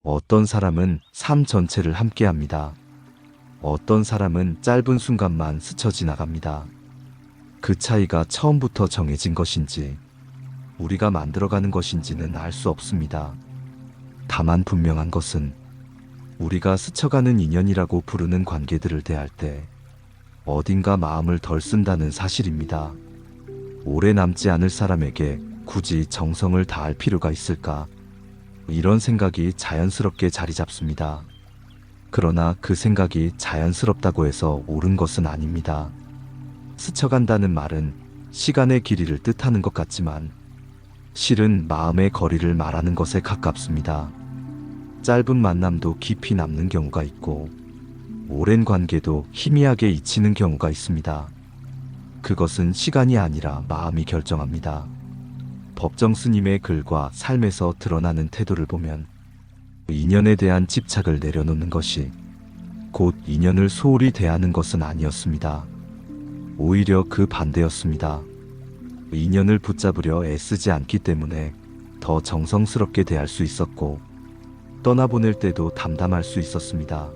어떤 사람은 삶 전체를 함께합니다. 어떤 사람은 짧은 순간만 스쳐 지나갑니다. 그 차이가 처음부터 정해진 것인지 우리가 만들어가는 것인지는 알 수 없습니다. 다만 분명한 것은 우리가 스쳐가는 인연이라고 부르는 관계들을 대할 때 어딘가 마음을 덜 쓴다는 사실입니다. 오래 남지 않을 사람에게 굳이 정성을 다할 필요가 있을까? 이런 생각이 자연스럽게 자리 잡습니다. 그러나 그 생각이 자연스럽다고 해서 옳은 것은 아닙니다. 스쳐간다는 말은 시간의 길이를 뜻하는 것 같지만 실은 마음의 거리를 말하는 것에 가깝습니다. 짧은 만남도 깊이 남는 경우가 있고 오랜 관계도 희미하게 잊히는 경우가 있습니다. 그것은 시간이 아니라 마음이 결정합니다. 법정 스님의 글과 삶에서 드러나는 태도를 보면 인연에 대한 집착을 내려놓는 것이 곧 인연을 소홀히 대하는 것은 아니었습니다. 오히려 그 반대였습니다. 인연을 붙잡으려 애쓰지 않기 때문에 더 정성스럽게 대할 수 있었고 떠나보낼 때도 담담할 수 있었습니다.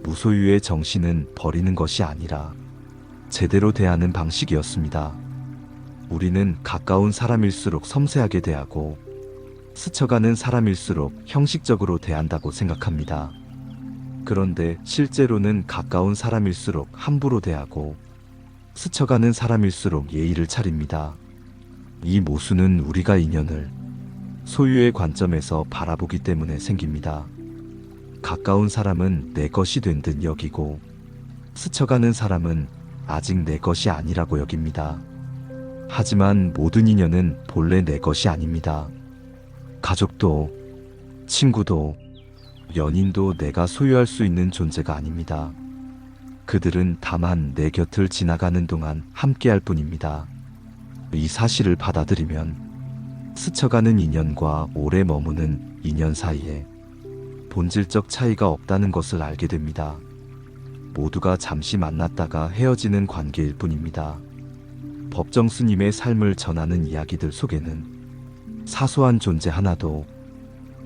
무소유의 정신은 버리는 것이 아니라 제대로 대하는 방식이었습니다. 우리는 가까운 사람일수록 섬세하게 대하고 스쳐가는 사람일수록 형식적으로 대한다고 생각합니다. 그런데 실제로는 가까운 사람일수록 함부로 대하고 스쳐가는 사람일수록 예의를 차립니다. 이 모순은 우리가 인연을 소유의 관점에서 바라보기 때문에 생깁니다. 가까운 사람은 내 것이 된 듯 여기고 스쳐가는 사람은 아직 내 것이 아니라고 여깁니다. 하지만 모든 인연은 본래 내 것이 아닙니다. 가족도, 친구도, 연인도 내가 소유할 수 있는 존재가 아닙니다. 그들은 다만 내 곁을 지나가는 동안 함께할 뿐입니다. 이 사실을 받아들이면 스쳐가는 인연과 오래 머무는 인연 사이에 본질적 차이가 없다는 것을 알게 됩니다. 모두가 잠시 만났다가 헤어지는 관계일 뿐입니다. 법정 스님의 삶을 전하는 이야기들 속에는 사소한 존재 하나도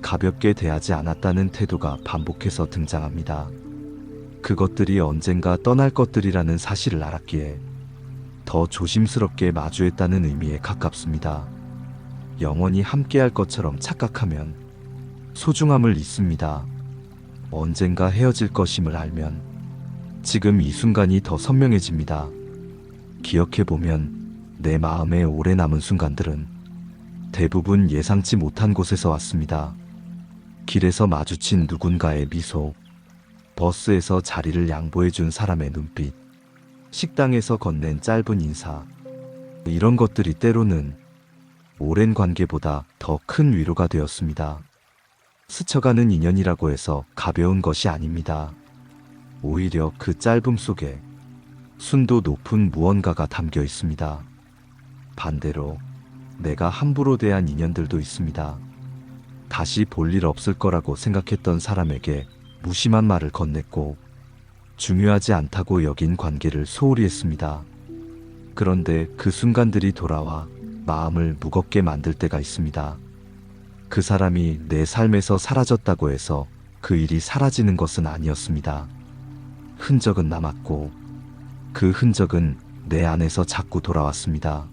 가볍게 대하지 않았다는 태도가 반복해서 등장합니다. 그것들이 언젠가 떠날 것들이라는 사실을 알았기에 더 조심스럽게 마주했다는 의미에 가깝습니다. 영원히 함께할 것처럼 착각하면 소중함을 잊습니다. 언젠가 헤어질 것임을 알면 지금 이 순간이 더 선명해집니다. 기억해보면 내 마음에 오래 남은 순간들은 대부분 예상치 못한 곳에서 왔습니다. 길에서 마주친 누군가의 미소, 버스에서 자리를 양보해준 사람의 눈빛, 식당에서 건넨 짧은 인사, 이런 것들이 때로는 오랜 관계보다 더 큰 위로가 되었습니다. 스쳐가는 인연이라고 해서 가벼운 것이 아닙니다. 오히려 그 짧음 속에 순도 높은 무언가가 담겨 있습니다. 반대로 내가 함부로 대한 인연들도 있습니다. 다시 볼 일 없을 거라고 생각했던 사람에게 무심한 말을 건넸고 중요하지 않다고 여긴 관계를 소홀히 했습니다. 그런데 그 순간들이 돌아와 마음을 무겁게 만들 때가 있습니다. 그 사람이 내 삶에서 사라졌다고 해서 그 일이 사라지는 것은 아니었습니다. 흔적은 남았고 그 흔적은 내 안에서 자꾸 돌아왔습니다.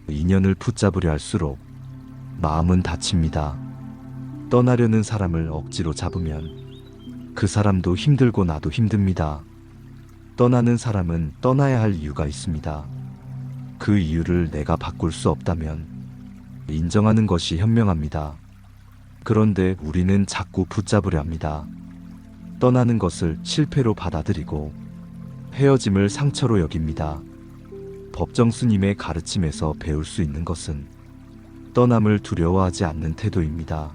인연을 붙잡으려 할수록 마음은 다칩니다. 떠나려는 사람을 억지로 잡으면 그 사람도 힘들고 나도 힘듭니다. 떠나는 사람은 떠나야 할 이유가 있습니다. 그 이유를 내가 바꿀 수 없다면 인정하는 것이 현명합니다. 그런데 우리는 자꾸 붙잡으려 합니다. 떠나는 것을 실패로 받아들이고 헤어짐을 상처로 여깁니다. 법정 스님의 가르침에서 배울 수 있는 것은 떠남을 두려워하지 않는 태도입니다.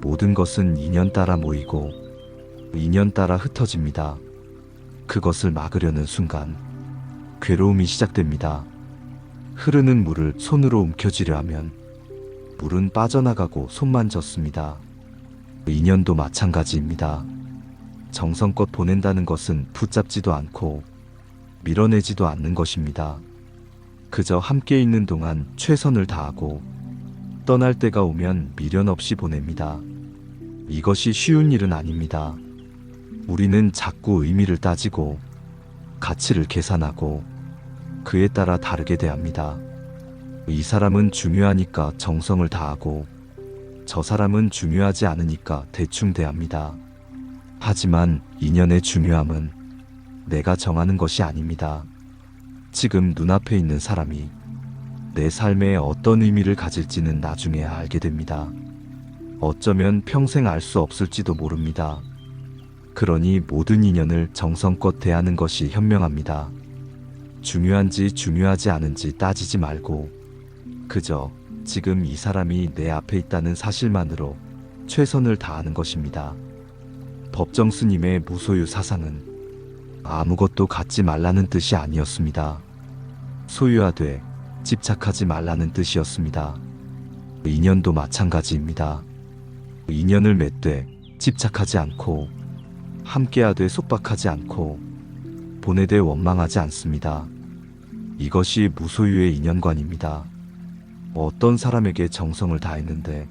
모든 것은 인연 따라 모이고 인연 따라 흩어집니다. 그것을 막으려는 순간 괴로움이 시작됩니다. 흐르는 물을 손으로 움켜쥐려 하면 물은 빠져나가고 손만 젖습니다. 인연도 마찬가지입니다. 정성껏 보낸다는 것은 붙잡지도 않고 밀어내지도 않는 것입니다. 그저 함께 있는 동안 최선을 다하고 떠날 때가 오면 미련 없이 보냅니다. 이것이 쉬운 일은 아닙니다. 우리는 자꾸 의미를 따지고 가치를 계산하고 그에 따라 다르게 대합니다. 이 사람은 중요하니까 정성을 다하고 저 사람은 중요하지 않으니까 대충 대합니다. 하지만 인연의 중요함은 내가 정하는 것이 아닙니다. 지금 눈앞에 있는 사람이 내 삶에 어떤 의미를 가질지는 나중에 알게 됩니다. 어쩌면 평생 알 수 없을지도 모릅니다. 그러니 모든 인연을 정성껏 대하는 것이 현명합니다. 중요한지 중요하지 않은지 따지지 말고 그저 지금 이 사람이 내 앞에 있다는 사실만으로 최선을 다하는 것입니다. 법정 스님의 무소유 사상은 아무것도 갖지 말라는 뜻이 아니었습니다. 소유하되 집착하지 말라는 뜻이었습니다. 인연도 마찬가지입니다. 인연을 맺되 집착하지 않고 함께하되 속박하지 않고 보내되 원망하지 않습니다. 이것이 무소유의 인연관입니다. 어떤 사람에게 정성을 다했는데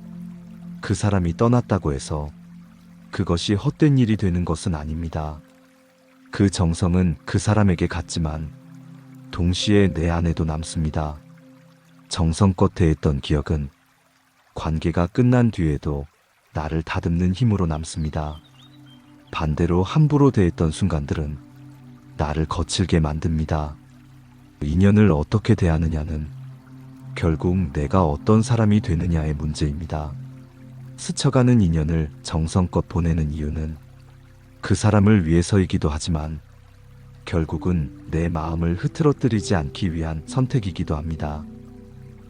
그 사람이 떠났다고 해서 그것이 헛된 일이 되는 것은 아닙니다. 그 정성은 그 사람에게 갔지만 동시에 내 안에도 남습니다. 정성껏 대했던 기억은 관계가 끝난 뒤에도 나를 다듬는 힘으로 남습니다. 반대로 함부로 대했던 순간들은 나를 거칠게 만듭니다. 인연을 어떻게 대하느냐는 결국 내가 어떤 사람이 되느냐의 문제입니다. 스쳐가는 인연을 정성껏 보내는 이유는 그 사람을 위해서이기도 하지만 결국은 내 마음을 흐트러뜨리지 않기 위한 선택이기도 합니다.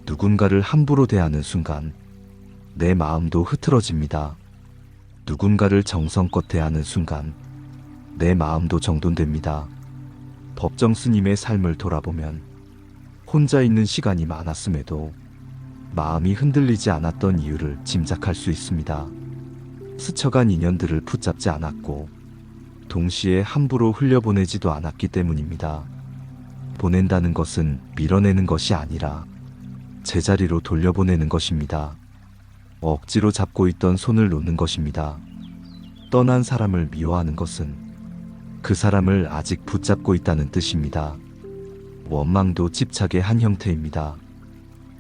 누군가를 함부로 대하는 순간 내 마음도 흐트러집니다. 누군가를 정성껏 대하는 순간 내 마음도 정돈됩니다. 법정 스님의 삶을 돌아보면 혼자 있는 시간이 많았음에도 마음이 흔들리지 않았던 이유를 짐작할 수 있습니다. 스쳐간 인연들을 붙잡지 않았고 동시에 함부로 흘려보내지도 않았기 때문입니다. 보낸다는 것은 밀어내는 것이 아니라 제자리로 돌려보내는 것입니다. 억지로 잡고 있던 손을 놓는 것입니다. 떠난 사람을 미워하는 것은 그 사람을 아직 붙잡고 있다는 뜻입니다. 원망도 집착의 한 형태입니다.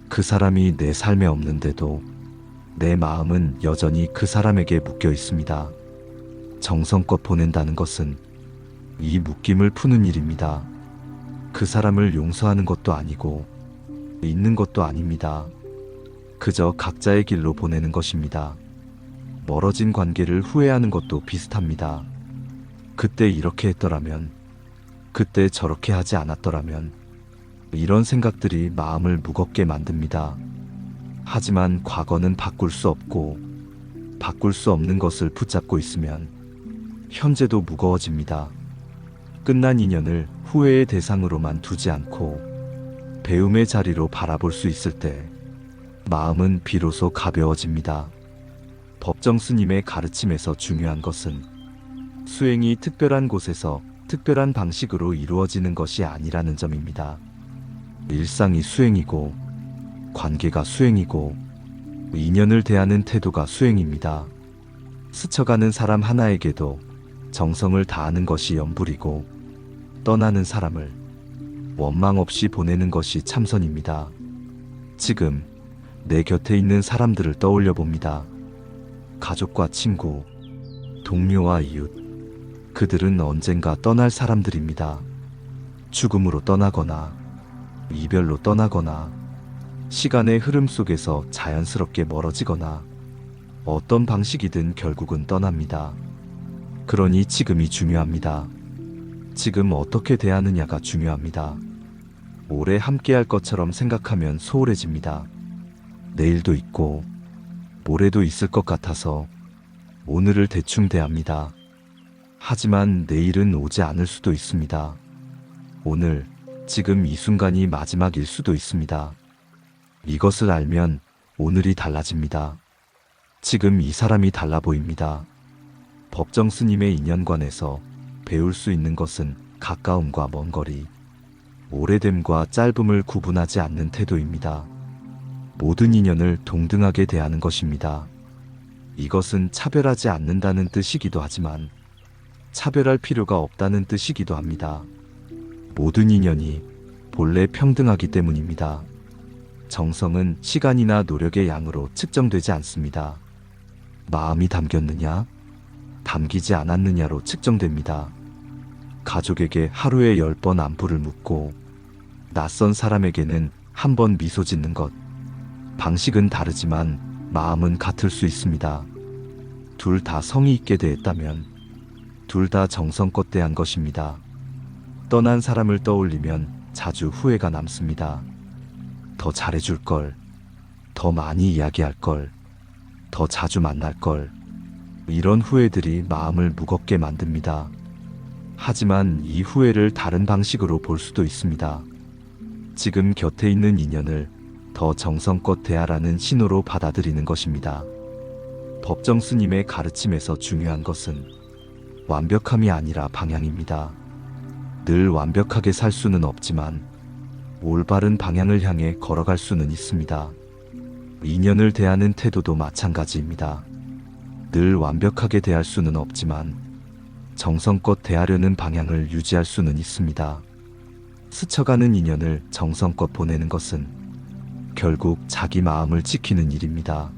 그 사람이 내 삶에 없는데도 내 마음은 여전히 그 사람에게 묶여 있습니다. 정성껏 보낸다는 것은 이 묶임을 푸는 일입니다. 그 사람을 용서하는 것도 아니고 잊는 것도 아닙니다. 그저 각자의 길로 보내는 것입니다. 멀어진 관계를 후회하는 것도 비슷합니다. 그때 이렇게 했더라면, 그때 저렇게 하지 않았더라면, 이런 생각들이 마음을 무겁게 만듭니다. 하지만 과거는 바꿀 수 없고, 바꿀 수 없는 것을 붙잡고 있으면, 현재도 무거워집니다. 끝난 인연을 후회의 대상으로만 두지 않고, 배움의 자리로 바라볼 수 있을 때, 마음은 비로소 가벼워집니다. 법정 스님의 가르침에서 중요한 것은 수행이 특별한 곳에서 특별한 방식으로 이루어지는 것이 아니라는 점입니다. 일상이 수행이고 관계가 수행이고 인연을 대하는 태도가 수행입니다. 스쳐가는 사람 하나에게도 정성을 다하는 것이 염불이고 떠나는 사람을 원망 없이 보내는 것이 참선입니다. 지금 내 곁에 있는 사람들을 떠올려 봅니다. 가족과 친구, 동료와 이웃, 그들은 언젠가 떠날 사람들입니다. 죽음으로 떠나거나 이별로 떠나거나 시간의 흐름 속에서 자연스럽게 멀어지거나 어떤 방식이든 결국은 떠납니다. 그러니 지금이 중요합니다. 지금 어떻게 대하느냐가 중요합니다. 오래 함께할 것처럼 생각하면 소홀해집니다. 내일도 있고 모레도 있을 것 같아서 오늘을 대충 대합니다. 하지만 내일은 오지 않을 수도 있습니다. 오늘, 지금 이 순간이 마지막일 수도 있습니다. 이것을 알면 오늘이 달라집니다. 지금 이 사람이 달라 보입니다. 법정 스님의 인연관에서 배울 수 있는 것은 가까움과 먼 거리, 오래됨과 짧음을 구분하지 않는 태도입니다. 모든 인연을 동등하게 대하는 것입니다. 이것은 차별하지 않는다는 뜻이기도 하지만 차별할 필요가 없다는 뜻이기도 합니다. 모든 인연이 본래 평등하기 때문입니다. 정성은 시간이나 노력의 양으로 측정되지 않습니다. 마음이 담겼느냐, 담기지 않았느냐로 측정됩니다. 가족에게 하루에 10번 안부를 묻고 낯선 사람에게는 한 번 미소 짓는 것. 방식은 다르지만 마음은 같을 수 있습니다. 둘 다 성의 있게 대했다면 둘 다 정성껏 대한 것입니다. 떠난 사람을 떠올리면 자주 후회가 남습니다. 더 잘해줄 걸, 더 많이 이야기할 걸, 더 자주 만날 걸. 이런 후회들이 마음을 무겁게 만듭니다. 하지만 이 후회를 다른 방식으로 볼 수도 있습니다. 지금 곁에 있는 인연을 더 정성껏 대하라는 신호로 받아들이는 것입니다. 법정 스님의 가르침에서 중요한 것은 완벽함이 아니라 방향입니다. 늘 완벽하게 살 수는 없지만 올바른 방향을 향해 걸어갈 수는 있습니다. 인연을 대하는 태도도 마찬가지입니다. 늘 완벽하게 대할 수는 없지만 정성껏 대하려는 방향을 유지할 수는 있습니다. 스쳐가는 인연을 정성껏 보내는 것은 결국 자기 마음을 지키는 일입니다.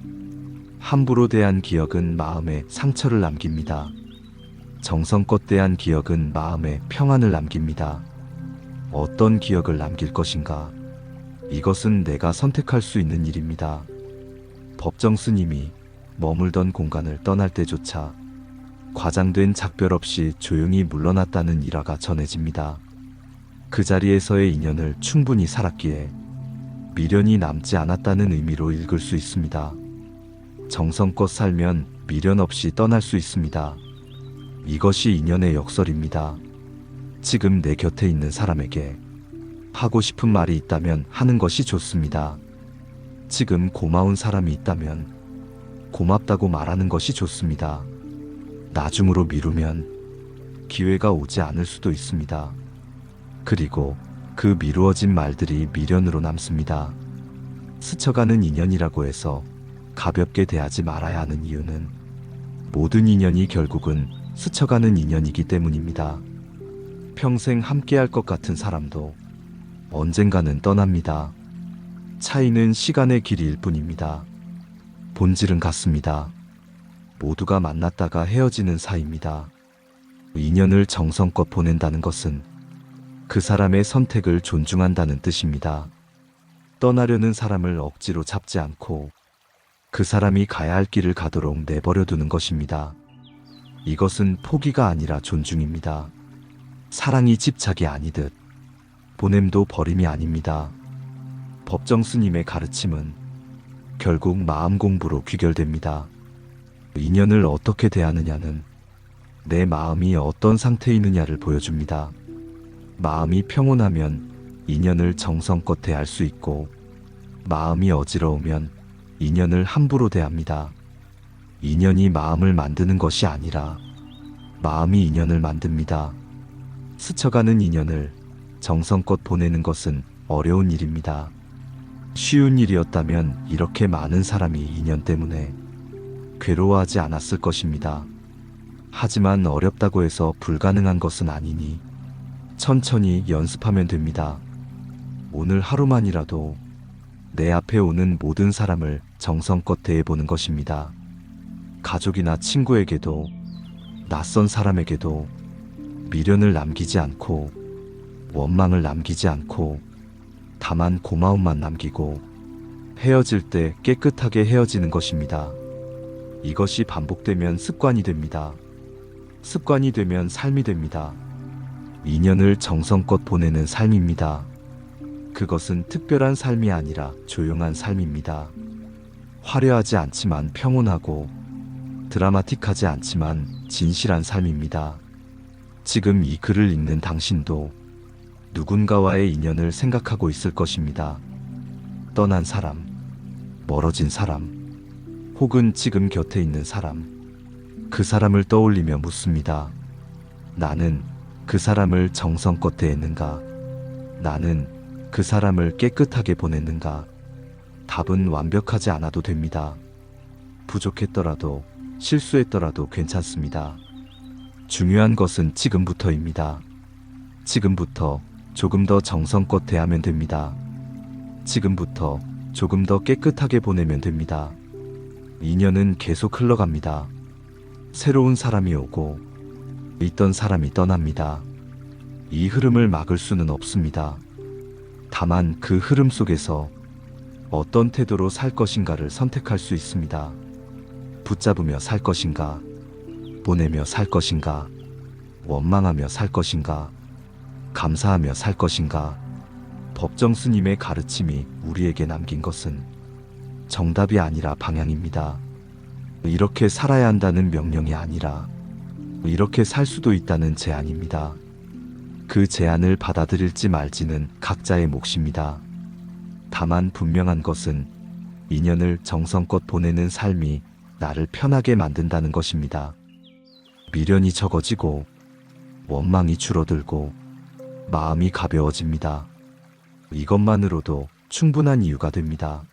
함부로 대한 기억은 마음에 상처를 남깁니다. 정성껏 대한 기억은 마음에 평안을 남깁니다. 어떤 기억을 남길 것인가? 이것은 내가 선택할 수 있는 일입니다. 법정 스님이 머물던 공간을 떠날 때조차 과장된 작별 없이 조용히 물러났다는 일화가 전해집니다. 그 자리에서의 인연을 충분히 살았기에 미련이 남지 않았다는 의미로 읽을 수 있습니다. 정성껏 살면 미련 없이 떠날 수 있습니다. 이것이 인연의 역설입니다. 지금 내 곁에 있는 사람에게 하고 싶은 말이 있다면 하는 것이 좋습니다. 지금 고마운 사람이 있다면 고맙다고 말하는 것이 좋습니다. 나중으로 미루면 기회가 오지 않을 수도 있습니다. 그리고 그 미루어진 말들이 미련으로 남습니다. 스쳐가는 인연이라고 해서 가볍게 대하지 말아야 하는 이유는 모든 인연이 결국은 스쳐가는 인연이기 때문입니다. 평생 함께할 것 같은 사람도 언젠가는 떠납니다. 차이는 시간의 길이일 뿐입니다. 본질은 같습니다. 모두가 만났다가 헤어지는 사이입니다. 인연을 정성껏 보낸다는 것은 그 사람의 선택을 존중한다는 뜻입니다. 떠나려는 사람을 억지로 잡지 않고 그 사람이 가야 할 길을 가도록 내버려 두는 것입니다. 이것은 포기가 아니라 존중입니다. 사랑이 집착이 아니듯 보냄도 버림이 아닙니다. 법정 스님의 가르침은 결국 마음 공부로 귀결됩니다. 인연을 어떻게 대하느냐는 내 마음이 어떤 상태에 있느냐를 보여줍니다. 마음이 평온하면 인연을 정성껏 대할 수 있고 마음이 어지러우면 인연을 함부로 대합니다. 인연이 마음을 만드는 것이 아니라 마음이 인연을 만듭니다. 스쳐가는 인연을 정성껏 보내는 것은 어려운 일입니다. 쉬운 일이었다면 이렇게 많은 사람이 인연 때문에 괴로워하지 않았을 것입니다. 하지만 어렵다고 해서 불가능한 것은 아니니 천천히 연습하면 됩니다. 오늘 하루만이라도 내 앞에 오는 모든 사람을 정성껏 대해보는 것입니다. 가족이나 친구에게도 낯선 사람에게도 미련을 남기지 않고 원망을 남기지 않고 다만 고마움만 남기고 헤어질 때 깨끗하게 헤어지는 것입니다. 이것이 반복되면 습관이 됩니다. 습관이 되면 삶이 됩니다. 인연을 정성껏 보내는 삶입니다. 그것은 특별한 삶이 아니라 조용한 삶입니다. 화려하지 않지만 평온하고 드라마틱하지 않지만 진실한 삶입니다. 지금 이 글을 읽는 당신도 누군가와의 인연을 생각하고 있을 것입니다. 떠난 사람, 멀어진 사람, 혹은 지금 곁에 있는 사람, 그 사람을 떠올리며 묻습니다. 나는 그 사람을 정성껏 대했는가? 나는 그 사람을 깨끗하게 보냈는가? 답은 완벽하지 않아도 됩니다. 부족했더라도 실수했더라도 괜찮습니다. 중요한 것은 지금부터입니다. 지금부터 조금 더 정성껏 대하면 됩니다. 지금부터 조금 더 깨끗하게 보내면 됩니다. 인연은 계속 흘러갑니다. 새로운 사람이 오고 있던 사람이 떠납니다. 이 흐름을 막을 수는 없습니다. 다만 그 흐름 속에서 어떤 태도로 살 것인가를 선택할 수 있습니다. 붙잡으며 살 것인가, 보내며 살 것인가, 원망하며 살 것인가, 감사하며 살 것인가. 법정 스님의 가르침이 우리에게 남긴 것은 정답이 아니라 방향입니다. 이렇게 살아야 한다는 명령이 아니라 이렇게 살 수도 있다는 제안입니다. 그 제안을 받아들일지 말지는 각자의 몫입니다. 다만 분명한 것은 인연을 정성껏 보내는 삶이 나를 편하게 만든다는 것입니다. 미련이 적어지고 원망이 줄어들고 마음이 가벼워집니다. 이것만으로도 충분한 이유가 됩니다.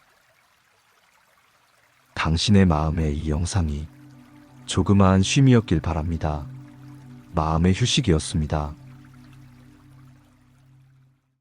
당신의 마음에 이 영상이 조그마한 쉼이었길 바랍니다. 마음의 휴식이었습니다.